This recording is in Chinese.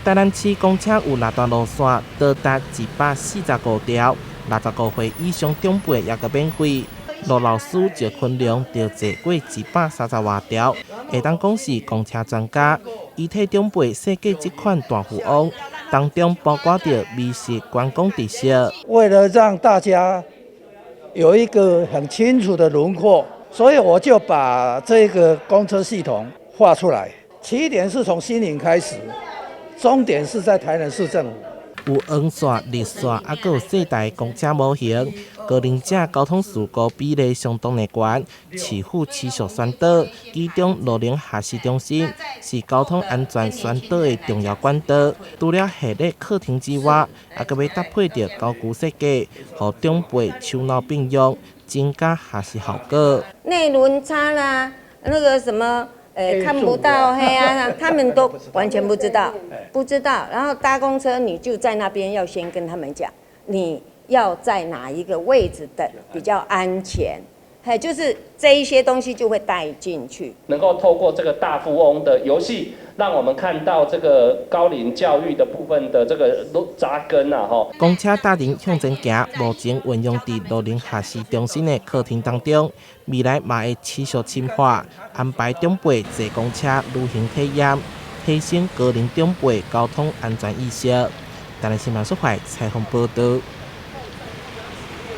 台南市公车有6段路线，到达145条，65岁以上长辈也个免费。罗老师赵坤良就坐过130多条，会当讲是公车专家。伊替长辈设计这款大富翁，当中包括着美食观光特色。为了让大家有一个很清楚的轮廓，所以我就把这个公车系统画出来。起点是从新营开始，终点是在台南市政府。有黄线、绿线，还有4台公车模型。高龄者交通事故比例相当的高，市府持续宣导，其中乐龄学习中心是交通安全宣导的重要管道。除了系列课程之外，还要搭配着高估设计，让长辈手脑并用，增加学习效果。内轮差啦，那个什么。看不到黑啊，他们都完全不知道，然后搭公车，你就在那边要先跟他们讲，你要在哪一个位置等比较安全，就是这一些东西就会带进去。能够透过这个大富翁的游戏，让我们看到这个高龄教育的部分的这个扎根啊，吼。公车搭人向前行，目前运用在乐龄学习中心的课程当中，未来嘛会持续深化，安排长辈坐公车旅行体验，提升高龄长辈交通安全意识。台南新闻社采访报道。